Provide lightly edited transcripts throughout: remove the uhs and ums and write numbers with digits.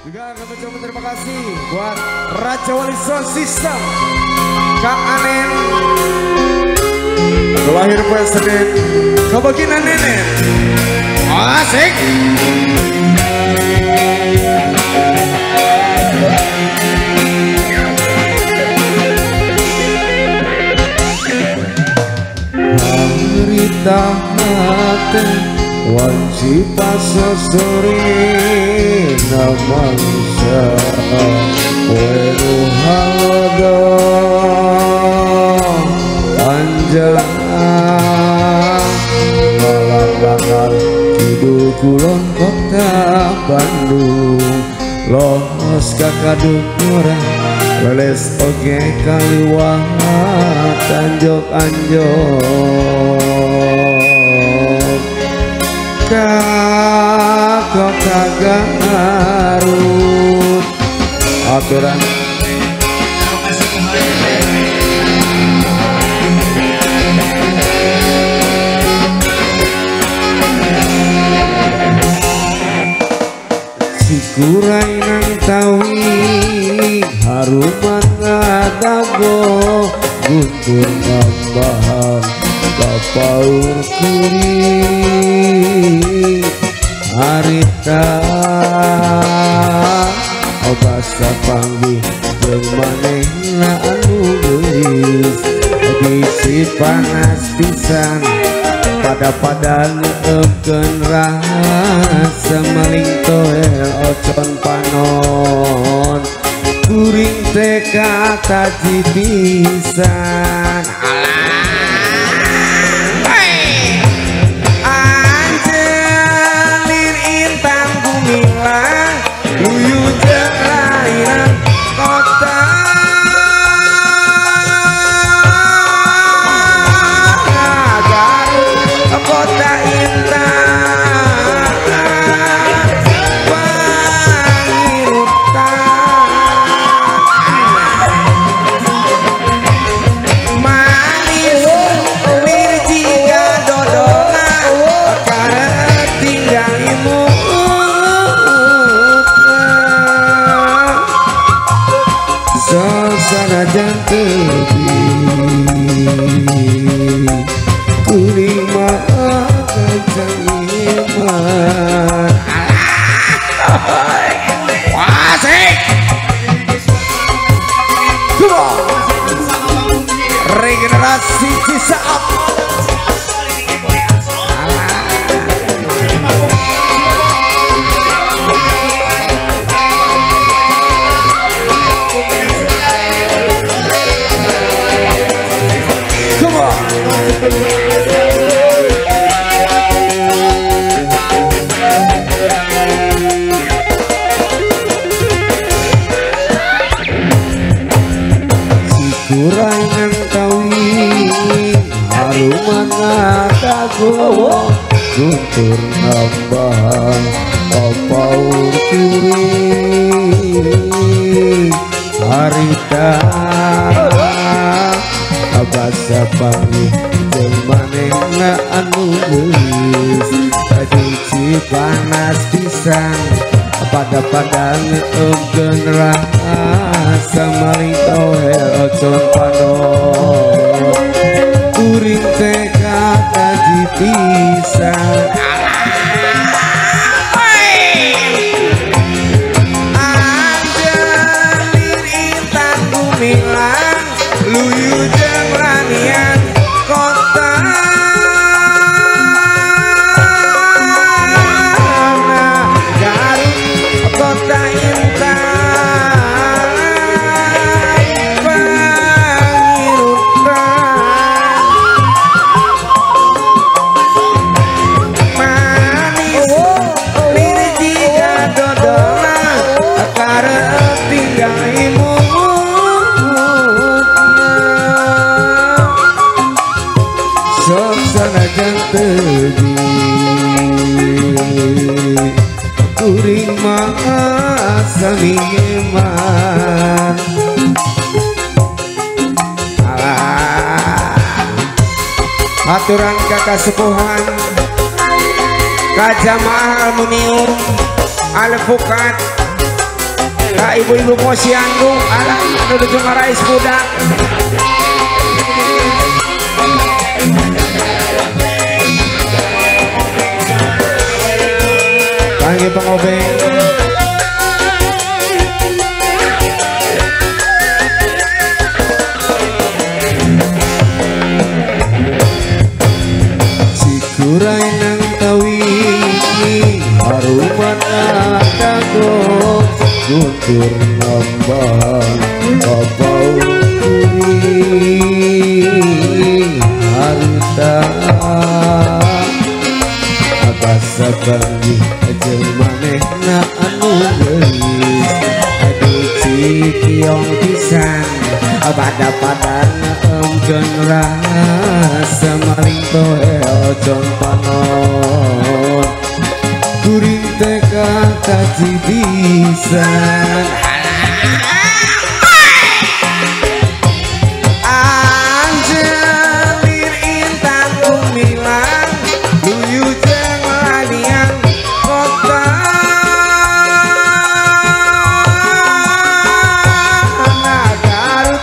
Juga kami ucapkan terima kasih buat Raja Wali Sound System, Kang Anen, lahir pada Senin, kebagian Nenek. Asik. Harita hati wajib pasosori namangsa weru halodo panjang malang-langan hidup kulon kota Bandung los kakaduk murah leles oge kaliwah tanjok anjok ka kota Garut aturan sikurai nang tawi haruman ngadago guntur nambahan kapaur kuri harita obasa panggih jeung manehna anu geulis bisi panas pisan pada neukeun rasa maling toel ocon panon kuring teh kataji pisan anjelir intan gumilang luyu jeung layan kota Garut kota intan pangirutan manis wirjiga dodona karena tinggal suasana jantung kuring mah jangiman wasik regenerasi Cisaat sikurai nang tawi haruman ngadago guntur nambahan kapaur kuri harita abasa panggih jeung manehna anu geulis bisi panas pisan pada neukeun rasa maling toel ocon panon kuring teh kataji pisan anjelir intan gumilang luyu jeung lanian kota Garut kota intan pangirutan manis wirjiga dodona karena tinggal suasana jantung kuring mah samiman aturan kakak sepuhan kajamaah aluminium alpukat Kak ibu-ibu Posyandu alah anu cuma rais budak kangge pengobeng Sikurai nang tawi haruman dago guntur ngambang babau kuring harta akasabangi ajeng manehna anu geus aduh cikiong pisan pada-padan emjon rasa maling toe ojon panon kuring teka kaji pisan anjelir intan kumilang luyu jeng lanian kota Garut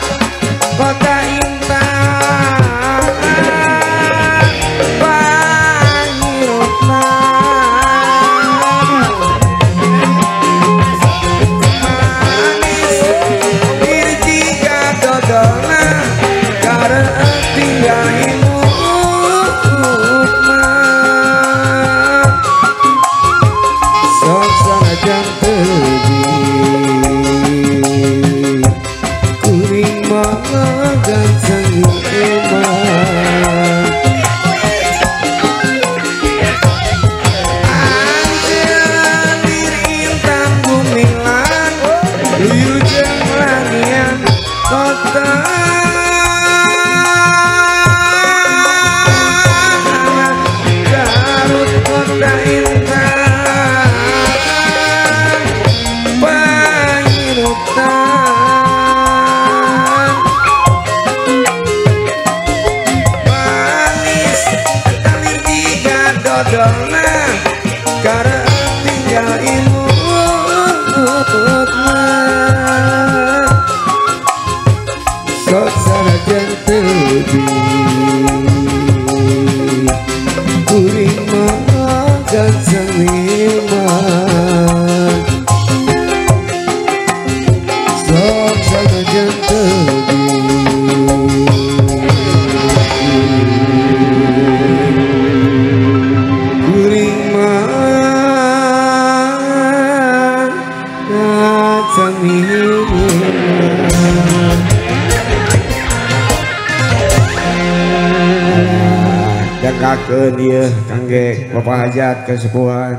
kota intan pangirutna manis dirjiga dodolna karena tinggal imutna sok sanajan tebi kuring magan sang eman anjelir intan gumilang luyu jeng lanian kota Garut kota intan pangirutan manis talir tiga dodolna karena tinggal imutna sok sanajan tebi kuring magan sang eman sok sanajan tebi kuring magan sang eman dekakeun ieu kangge Bapak hajat kesepuhan